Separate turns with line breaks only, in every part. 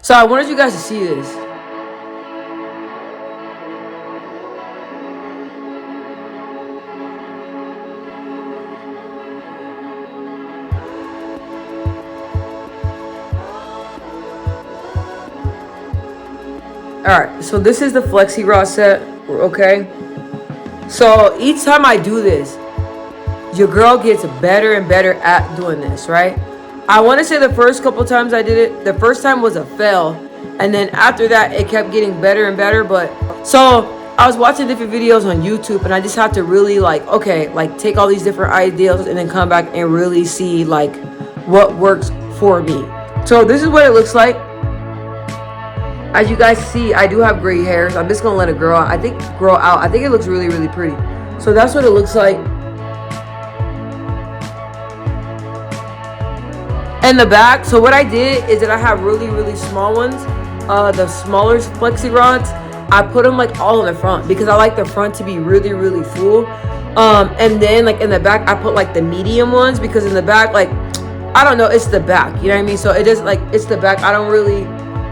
So I wanted you guys to see this. Alright, so this is the flexi rod set, okay? So each time I do this, your girl gets better and better at doing this, right? I want to say the first couple times I did it, the first time was a fail. And then after that, it kept getting better and better. But so I was watching different videos on YouTube, and I just had to really take all these different ideas and then come back and really see like what works for me. So this is what it looks like. As you guys see, I do have gray hairs. I'm just gonna let it grow out. I think it looks really, really pretty. So that's what it looks like. In the back, so what I did is that I have really, really small ones. The smaller flexi rods, I put them like all in the front because I like the front to be really, really full. And then like in the back, I put like the medium ones because in the back, like, I don't know, it's the back, you know what I mean? So it is like, it's the back. I don't really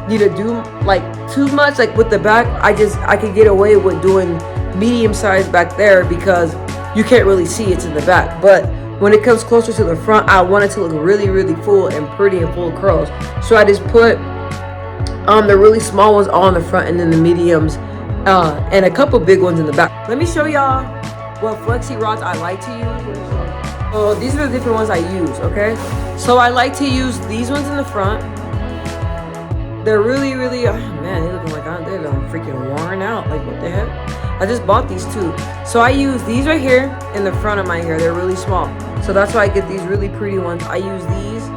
need to do like too much. Like with the back, I could get away with doing medium size back there because you can't really see it's in the back. But when it comes closer to the front, I want it to look really, really full and pretty and full of curls. So I just put the really small ones all in the front and then the mediums and a couple big ones in the back. Let me show y'all what flexi rods I like to use. So these are the different ones I use, okay? So I like to use these ones in the front. They're really, really, man, they're looking like they're freaking worn out. Like, what the heck? I just bought these too. So I use these right here in the front of my hair. They're really small. So that's why I get these really pretty ones. I use these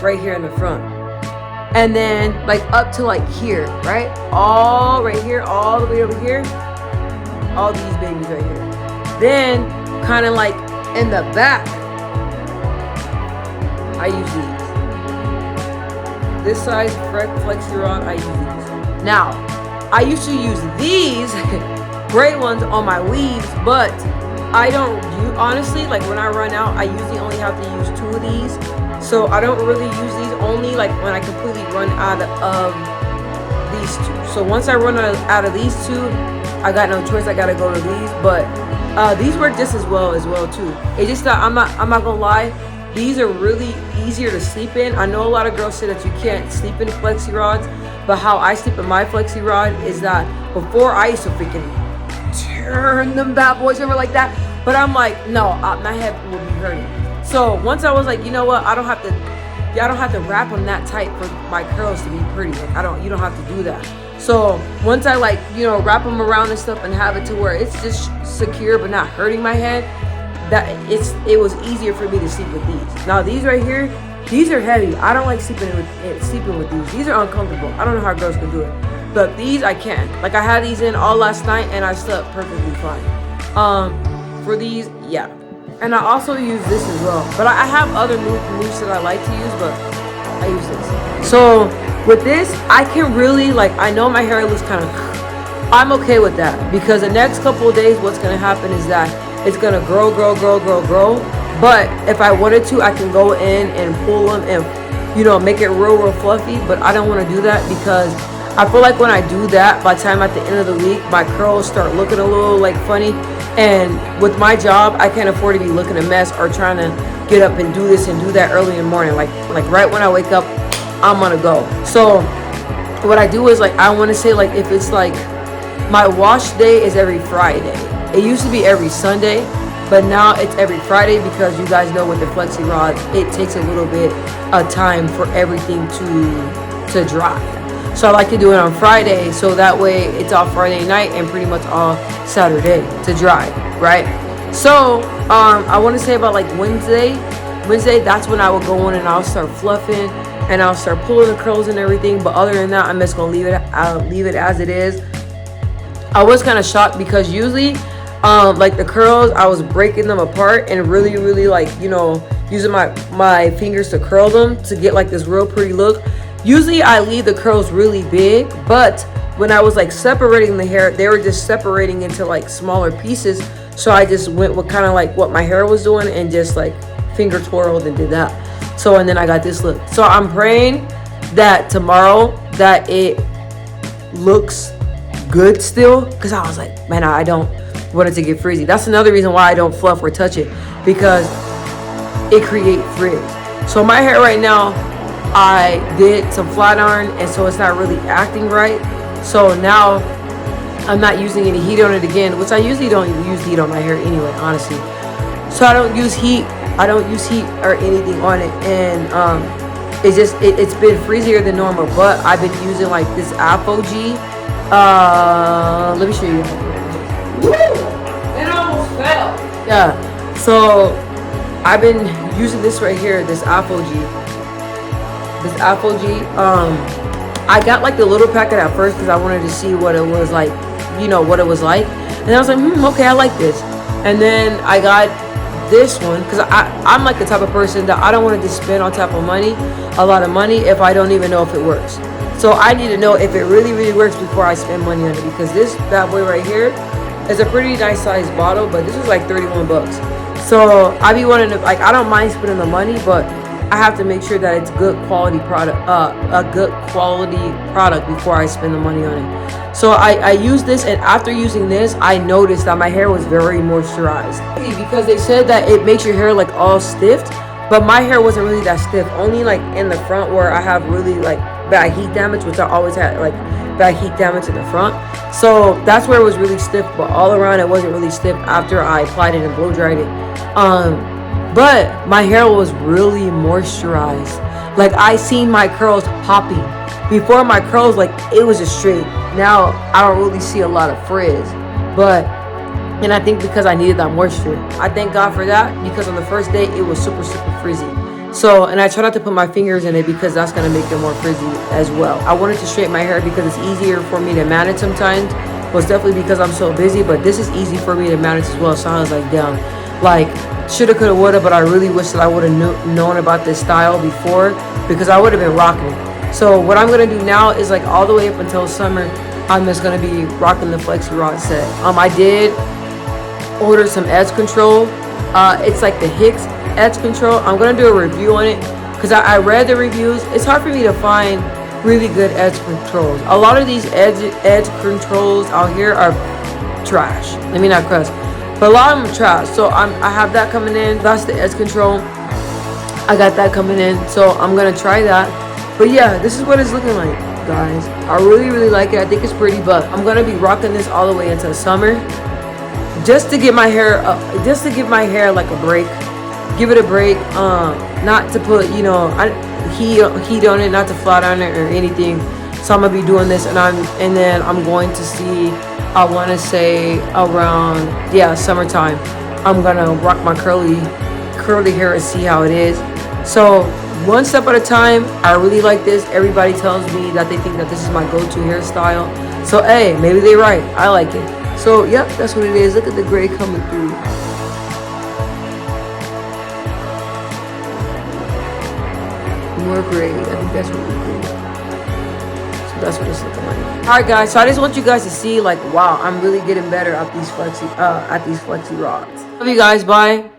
right here in the front. And then like up to like here, right? All right here, all the way over here. All these babies right here. Then kind of like in the back, I use these. This size flexi rod, I use these. Now, I used to use these gray ones on my weaves, but I don't use, honestly, like when I run out, I usually only have to use 2 of these. So I don't really use these only like when I completely run out of these 2. So once I run out of these 2, I got no choice, I gotta go to these. But these work just as well too. It's just that I'm not gonna lie, these are really easier to sleep in. I know a lot of girls say that you can't sleep in flexi rods, but how I sleep in my flexi rod is that before I used to freaking turn them bad boys over like that, but I'm like, no, my head will be hurting. So once I was like, you know what, I don't have to wrap them that tight for my curls to be pretty. Like you don't have to do that. So once I like, you know, wrap them around and stuff and have it to where it's just secure but not hurting my head, it was easier for me to sleep with these. Now these right here, these are heavy. I don't like sleeping with these. These are uncomfortable. I don't know how girls can do it, but these I can. Like I had these in all last night and I slept perfectly fine. For these, yeah. And I also use this as well. But I have other moves that I like to use, but I use this. So with this, I can really like, I know my hair looks kind of, I'm okay with that because the next couple of days, what's gonna happen is that it's gonna grow. But if I wanted to, I can go in and pull them and, you know, make it real fluffy. But I don't want to do that because I feel like when I do that, by the time at the end of the week, my curls start looking a little like funny. And with my job, I can't afford to be looking a mess or trying to get up and do this and do that early in the morning. Like right when I wake up, I'm gonna go. So what I do is like, I want to say like if it's like my wash day is every Friday. It used to be every Sunday, but now it's every Friday because you guys know with the flexi rods, it takes a little bit of time for everything to dry. So I like to do it on Friday, so that way it's all Friday night and pretty much all Saturday to dry, right? So I want to say about like Wednesday, that's when I will go in and I'll start fluffing and I'll start pulling the curls and everything. But other than that, I'm just gonna leave it as it is. I was kind of shocked because usually like the curls, I was breaking them apart and really like, you know, using my fingers to curl them to get like this real pretty look. Usually I leave the curls really big, but when I was like separating the hair, they were just separating into like smaller pieces. So I just went with kind of like what my hair was doing and just like finger twirled and did that. So and then I got this look. So I'm praying that tomorrow that it looks good still, because I was like, man, I don't want it to get frizzy. That's another reason why I don't fluff or touch it, because it creates frizz. So my hair right now, I did some flat iron, and so it's not really acting right. So now I'm not using any heat on it again, which I usually don't use heat on my hair anyway, honestly. So I don't use heat or anything on it, and it's been frizzier than normal. But I've been using like this Apogee. Let me show you. Woo! It almost fell. Yeah. So I've been using this right here, this Apogee. I got like the little packet at first because I wanted to see what it was like, what it was like. And I was like, okay, I like this. And then I got this one because I'm like the type of person that I don't want to just spend on top of money, a lot of money, if I don't even know if it works. So I need to know if it really, really works before I spend money on it, because this bad boy right here is a pretty nice size bottle, but this is like 31 bucks. So I be wanting to, like, I don't mind spending the money, but I have to make sure that it's good quality product, a good quality product before I spend the money on it. So I use this, and after using this, I noticed that my hair was very moisturized, because they said that it makes your hair like all stiff, but my hair wasn't really that stiff. Only like in the front where I have really like bad heat damage, which I always had like bad heat damage in the front. So that's where it was really stiff, but all around it wasn't really stiff after I applied it and blow dried it. But my hair was really moisturized. Like, I seen my curls popping. Before, my curls, like, it was just straight. Now I don't really see a lot of frizz, and I think because I needed that moisture. I thank God for that, because on the first day it was super frizzy. So, and I try not to put my fingers in it because that's gonna make it more frizzy as well. I wanted to straighten my hair because it's easier for me to manage sometimes. Well, it's definitely because I'm so busy, but this is easy for me to manage as well. So I was like, damn, like, shoulda, coulda, woulda, but I really wish that I would have known about this style before, because I would have been rocking it. So what I'm gonna do now is, like, all the way up until summer, I'm just gonna be rocking the flexi rod set. I did order some edge control. It's like the Hicks edge control. I'm gonna do a review on it because I read the reviews. It's hard for me to find really good edge controls. A lot of these edge controls out here are trash. Let me not cuss, but a lot of them are trash. So I have that coming in. That's the edge control. I got that coming in, so I'm gonna try that. But yeah, this is what it's looking like, guys. I really like it. I think it's pretty, but I'm gonna be rocking this all the way until summer, just to get my hair just to give my hair like a break, give it a break. Not to put heat on it, not to flat on it or anything. So I'm gonna be doing this, and then I'm going to see, I want to say around, summertime, I'm gonna rock my curly hair and see how it is. So one step at a time. I really like this. Everybody tells me that they think that this is my go-to hairstyle. So hey, maybe they're right. I like it. So yep, that's what it is. Look at the gray coming through. More gray. I think that's really cool. So that's what it's looking like. Alright guys, so I just want you guys to see, like, wow, I'm really getting better at these flexi rods. Love you guys, bye.